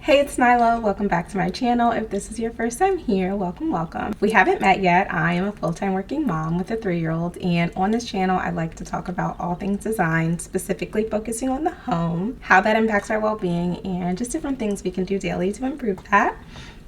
Hey, it's Nyla. Welcome back to my channel. If this is your first time here, welcome. If we haven't met yet, I am a full-time working mom with a 3-year-old, and on this channel, I like to talk about all things design, specifically focusing on the home, how that impacts our well-being, and just different things we can do daily to improve that.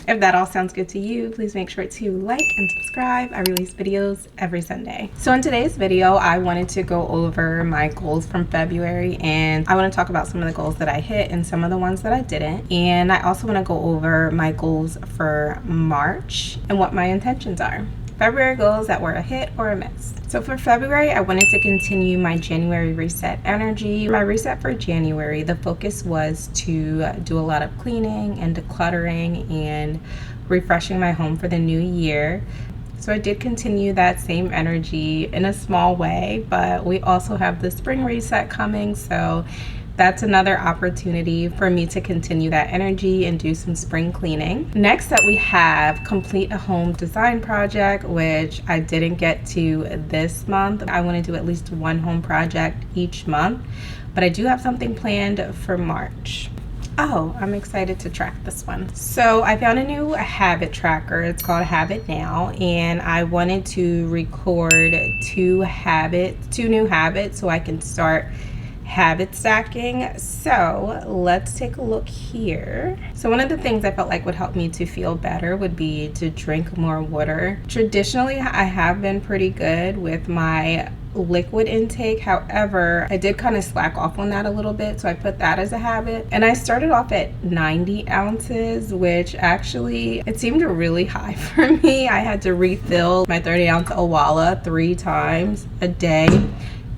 If that all sounds good to you, please make sure to like and subscribe. I release videos every Sunday. So in today's video, I wanted to go over my goals from February, and I want to talk about some of the goals that I hit and some of the ones that I didn't. And I also want to go over my goals for March and what my intentions are. February goals that were a hit or a miss. So for February, I wanted to continue my January reset energy. My reset for January, the focus was to do a lot of cleaning and decluttering and refreshing my home for the new year. So I did continue that same energy in a small way, but we also have the spring reset coming, so that's another opportunity for me to continue that energy and do some spring cleaning. Next up, we have complete a home design project, which I didn't get to this month. I want to do at least one home project each month, but I do have something planned for March. Oh, I'm excited to track this one. So I found a new habit tracker. It's called Habit Now, and I wanted to record two new habits so I can start habit stacking. So let's take a look here. So one of the things I felt like would help me to feel better would be to drink more water. Traditionally, I have been pretty good with my liquid intake. However, I did kind of slack off on that a little bit, so I put that as a habit. And I started off at 90 ounces, which actually, it seemed really high for me. I had to refill my 30-ounce Owala 3 times a day,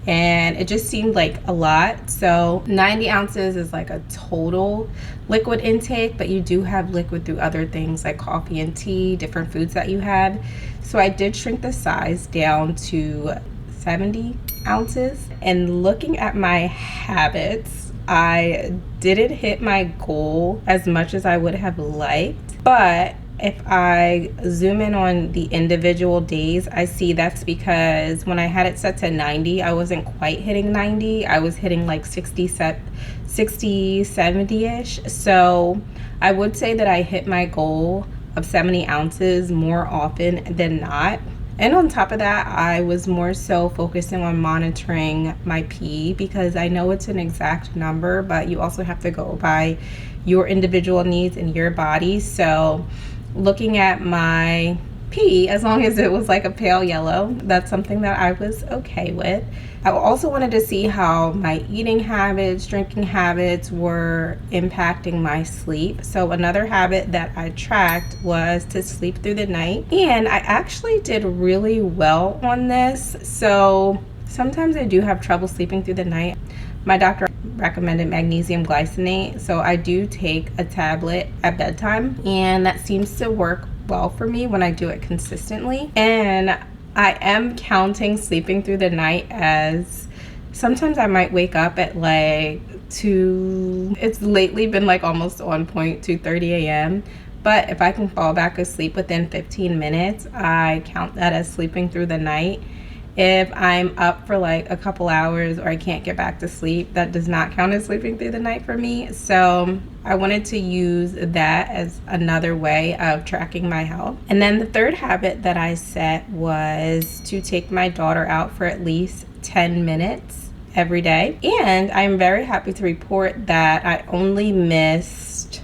and it just seemed like a lot. So 90 ounces is like a total liquid intake, but you do have liquid through other things like coffee and tea, different foods that you have. So I did shrink the size down to 70 ounces. And looking at my habits, I didn't hit my goal as much as I would have liked, but if I zoom in on the individual days, I see that's because when I had it set to 90, I wasn't quite hitting 90. I was hitting like 60, 70-ish. So I would say that I hit my goal of 70 ounces more often than not. And on top of that, I was more so focusing on monitoring my pee, because I know it's an exact number, but you also have to go by your individual needs in your body. So looking at my pee, as long as it was like a pale yellow, that's something that I was okay with. I also wanted to see how my eating habits, drinking habits were impacting my sleep. So another habit that I tracked was to sleep through the night, and I actually did really well on this. So sometimes I do have trouble sleeping through the night. My doctor recommended magnesium glycinate, so I do take a tablet at bedtime, and that seems to work well for me when I do it consistently. And I am counting sleeping through the night as sometimes I might wake up at like it's lately been like almost on point, 2:30 a.m. But if I can fall back asleep within 15 minutes, I count that as sleeping through the night. If I'm up for like a couple hours or I can't get back to sleep, that does not count as sleeping through the night for me. So I wanted to use that as another way of tracking my health. And then the third habit that I set was to take my daughter out for at least 10 minutes every day. And I'm very happy to report that I only missed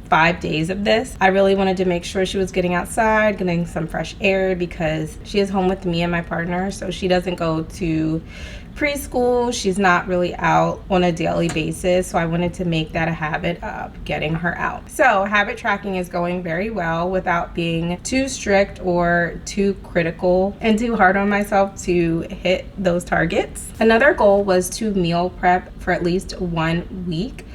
5 days of this. I really wanted to make sure she was getting outside, getting some fresh air, because she is home with me and my partner, so she doesn't go to preschool. She's not really out on a daily basis, so I wanted to make that a habit of getting her out. So habit tracking is going very well without being too strict or too critical and too hard on myself to hit those targets. Another goal was to meal prep for at least 1 week.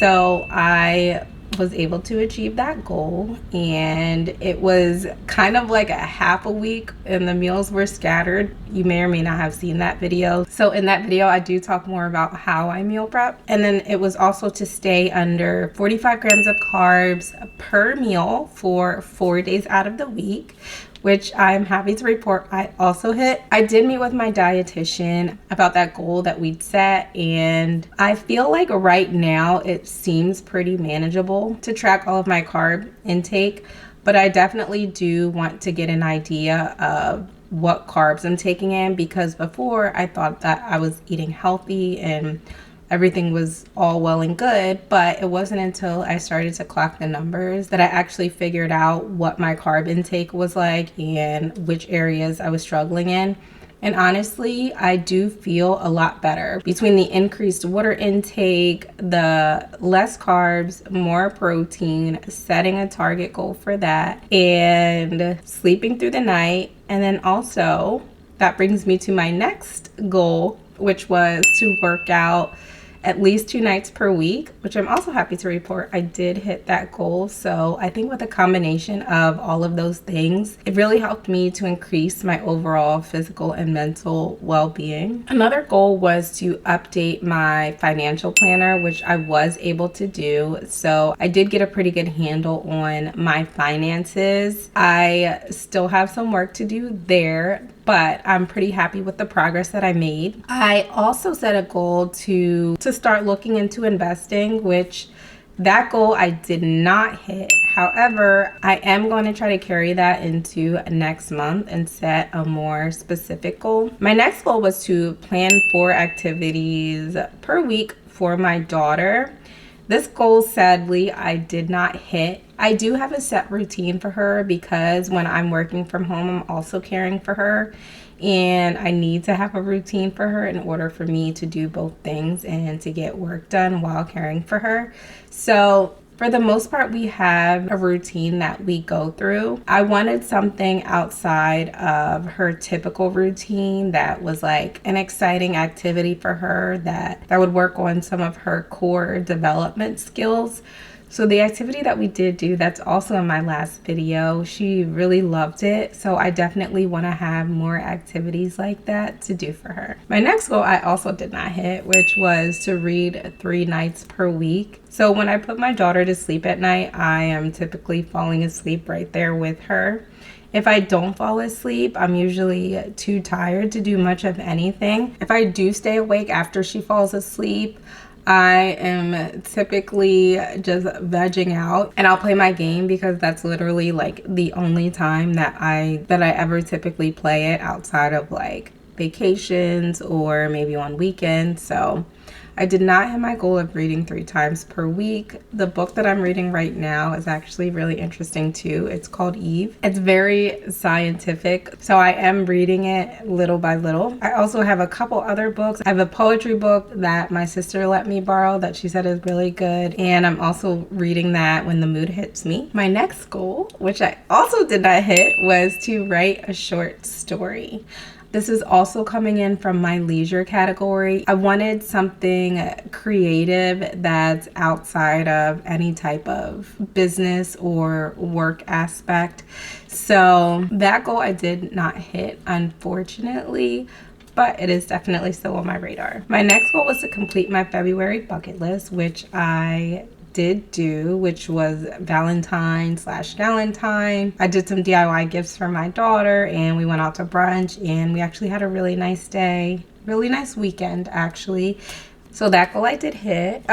So I was able to achieve that goal, and it was kind of like a half a week and the meals were scattered. You may or may not have seen that video. So in that video, I do talk more about how I meal prep. And then it was also to stay under 45 grams of carbs per meal for 4 days out of the week, which I'm happy to report I also hit. I did meet with my dietitian about that goal that we'd set, and I feel like right now it seems pretty manageable to track all of my carb intake, but I definitely do want to get an idea of what carbs I'm taking in, because before I thought that I was eating healthy and everything was all well and good, but it wasn't until I started to clock the numbers that I actually figured out what my carb intake was like and which areas I was struggling in. And honestly, I do feel a lot better between the increased water intake, the less carbs, more protein, setting a target goal for that, and sleeping through the night. And then also, that brings me to my next goal, which was to work out at least 2 nights per week, which I'm also happy to report I did hit that goal. So I think with a combination of all of those things, it really helped me to increase my overall physical and mental well-being. Another goal was to update my financial planner, which I was able to do. So I did get a pretty good handle on my finances. I still have some work to do there, but I'm pretty happy with the progress that I made. I also set a goal to start looking into investing, which that goal I did not hit. However, I am going to try to carry that into next month and set a more specific goal. My next goal was to plan 4 activities per week for my daughter. This goal, sadly, I did not hit. I do have a set routine for her because when I'm working from home, I'm also caring for her. And I need to have a routine for her in order for me to do both things and to get work done while caring for her. So for the most part, we have a routine that we go through. I wanted something outside of her typical routine that was like an exciting activity for her that would work on some of her core development skills. So the activity that we did do, that's also in my last video, she really loved it. So I definitely want to have more activities like that to do for her. My next goal I also did not hit, which was to read 3 nights per week. So when I put my daughter to sleep at night, I am typically falling asleep right there with her. If I don't fall asleep, I'm usually too tired to do much of anything. If I do stay awake after she falls asleep, I am typically just vegging out, and I'll play my game because that's literally like the only time that I ever typically play it outside of like vacations or maybe on weekends. So I did not have my goal of reading 3 times per week. The book that I'm reading right now is actually really interesting too. It's called Eve. It's very scientific, so I am reading it little by little. I also have a couple other books. I have a poetry book that my sister let me borrow that she said is really good, and I'm also reading that when the mood hits me. My next goal, which I also did not hit, was to write a short story. This is also coming in from my leisure category. I wanted something creative that's outside of any type of business or work aspect. So that goal I did not hit, unfortunately, but it is definitely still on my radar. My next goal was to complete my February bucket list, which I did do, which was Valentine/Galentine. I did some DIY gifts for my daughter, and we went out to brunch, and we actually had a really nice day, really nice weekend actually. So that goal I did hit.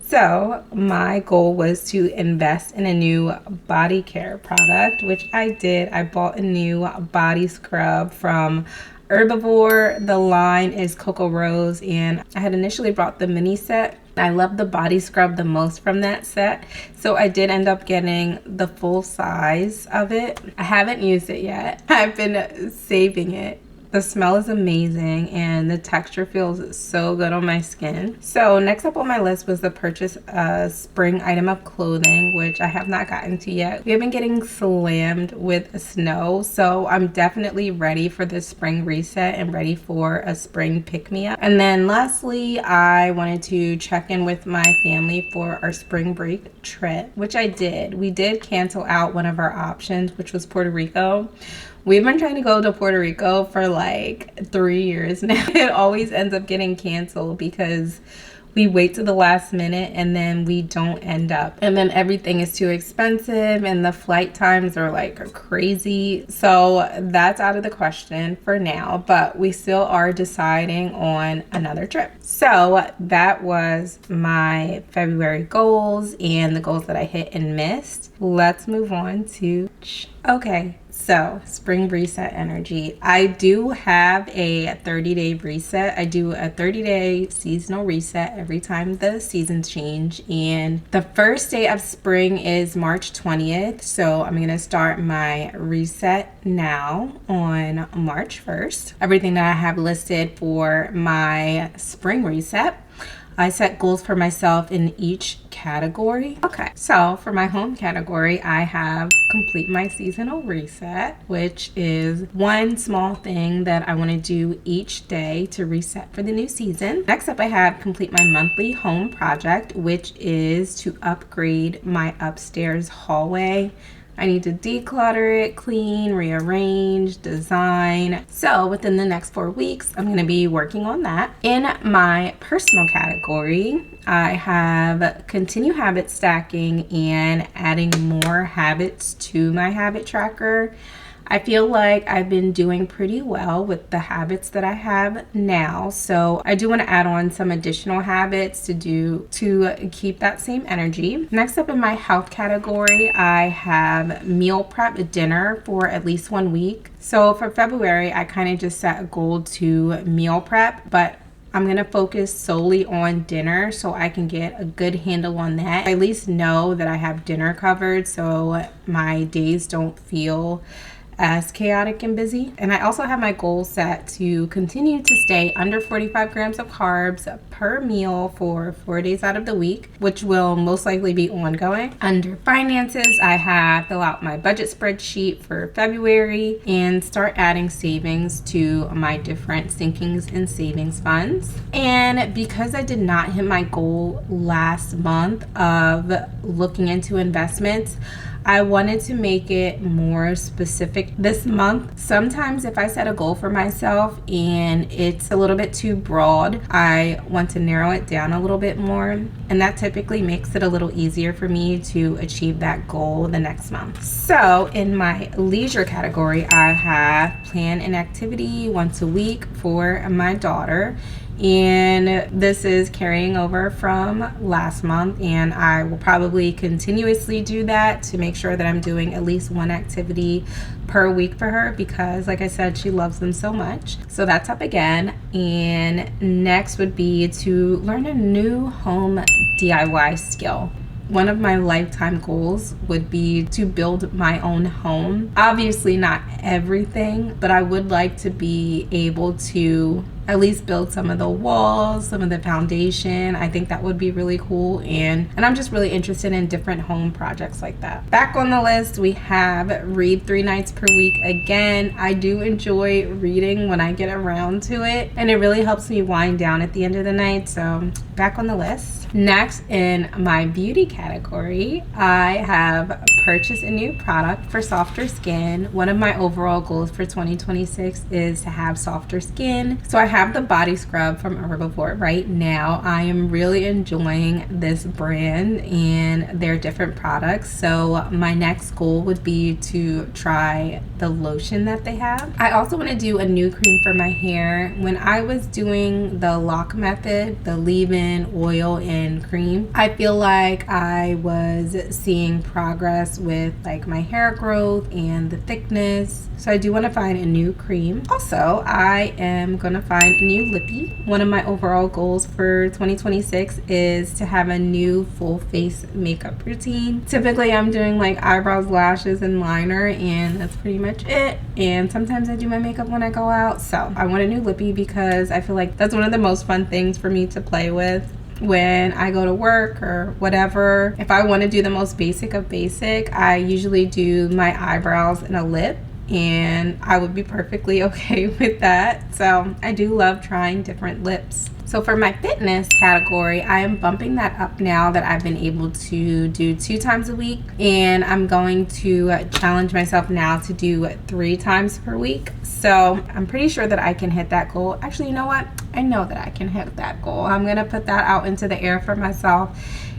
So my goal was to invest in a new body care product, which I did. I bought a new body scrub from Herbivore. The line is Coco Rose, and I had initially bought the mini set. I love the body scrub the most from that set, so I did end up getting the full size of it. I haven't used it yet. I've been saving it. The smell is amazing and the texture feels so good on my skin. So next up on my list was the purchase a spring item of clothing, which I have not gotten to yet. We have been getting slammed with snow, so I'm definitely ready for the spring reset and ready for a spring pick-me-up. And then lastly, I wanted to check in with my family for our spring break trip, which I did. We did cancel out one of our options, which was Puerto Rico. We've been trying to go to Puerto Rico for like 3 years now. It always ends up getting canceled because we wait to the last minute and then we don't end up. And then everything is too expensive and the flight times are like crazy. So that's out of the question for now, but we still are deciding on another trip. So that was my February goals and the goals that I hit and missed. Let's move on to, okay. So spring reset energy. I do have a 30-day reset. I do a 30-day seasonal reset every time the seasons change. And the first day of spring is March 20th. So I'm going to start my reset now on March 1st. Everything that I have listed for my spring reset. I set goals for myself in each category. Okay, so for my home category, I have complete my seasonal reset, which is one small thing that I want to do each day to reset for the new season. Next up, I have complete my monthly home project, which is to upgrade my upstairs hallway. I need to declutter it, clean, rearrange, design. So within the next 4 weeks, I'm gonna be working on that. In my personal category, I have continue habit stacking and adding more habits to my habit tracker. I feel like I've been doing pretty well with the habits that I have now. So I do want to add on some additional habits to keep that same energy. Next up in my health category, I have meal prep dinner for at least 1 week. So for February, I kind of just set a goal to meal prep, but I'm going to focus solely on dinner so I can get a good handle on that. I at least know that I have dinner covered so my days don't feel as chaotic and busy. And I also have my goal set to continue to stay under 45 grams of carbs per meal for 4 days out of the week, which will most likely be ongoing. Under finances, I have fill out my budget spreadsheet for February and start adding savings to my different sinkings and savings funds. And because I did not hit my goal last month of looking into investments, I wanted to make it more specific this month. Sometimes if I set a goal for myself and it's a little bit too broad, I want to narrow it down a little bit more. And that typically makes it a little easier for me to achieve that goal the next month. So in my leisure category, I have plan an activity once a week for my daughter. And this is carrying over from last month, and I will probably continuously do that to make sure that I'm doing at least one activity per week for her because, like I said, she loves them so much. So that's up again. And next would be to learn a new home DIY skill. One of my lifetime goals would be to build my own home. Obviously not everything, but I would like to be able to at least build some of the walls, some of the foundation. I think that would be really cool. And I'm just really interested in different home projects like that. Back on the list, we have read 3 nights per week. Again, I do enjoy reading when I get around to it, and it really helps me wind down at the end of the night. So back on the list. Next, in my beauty category, I have purchased a new product for softer skin. One of my overall goals for 2026 is to have softer skin. So I have the body scrub from Herbivore right now. I am really enjoying this brand and their different products. So my next goal would be to try the lotion that they have. I also want to do a new cream for my hair. When I was doing the lock method, the leave-in oil and cream, I feel like I was seeing progress with like my hair growth and the thickness. So I do want to find a new cream. Also, I am going to find a new lippy. One of my overall goals for 2026 is to have a new full face makeup routine. Typically, I'm doing like eyebrows, lashes, and liner, and that's pretty much it. And sometimes I do my makeup when I go out. So I want a new lippy because I feel like that's one of the most fun things for me to play with when I go to work or whatever. If I want to do the most basic of basic, I usually do my eyebrows and a lip, and I would be perfectly okay with that. So I do love trying different lips. So for my fitness category, I am bumping that up now that I've been able to do 2 times a week, and I'm going to challenge myself now to do 3 times per week. So I'm pretty sure that I can hit that goal. Actually, you know what? I know that I can hit that goal. I'm gonna put that out into the air for myself.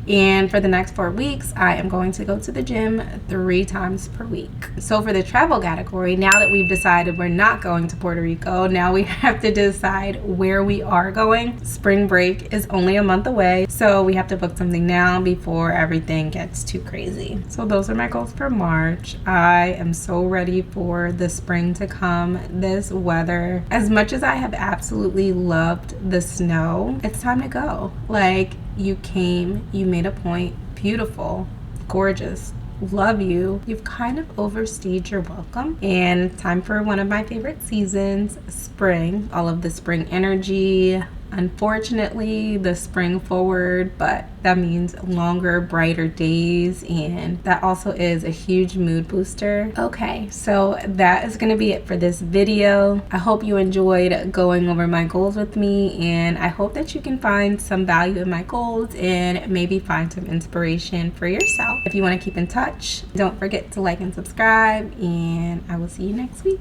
And for the next 4 weeks, I am going to go to the gym 3 times per week. So for the travel category, now that we've decided we're not going to Puerto Rico, now we have to decide where we are going. Spring break is only a month away, so we have to book something now before everything gets too crazy. So those are my goals for March. I am so ready for the spring to come, this weather. As much as I have absolutely loved the snow, it's time to go. Like, you came, you made a point, beautiful, gorgeous, love you. You've kind of overstayed your welcome, and time for one of my favorite seasons, spring. All of the spring energy. Unfortunately, the spring forward, but that means longer, brighter days, and that also is a huge mood booster. Okay, so that is gonna be it for this video. I hope you enjoyed going over my goals with me, and I hope that you can find some value in my goals and maybe find some inspiration for yourself. If you want to keep in touch, don't forget to like and subscribe, and I will see you next week.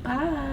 Bye.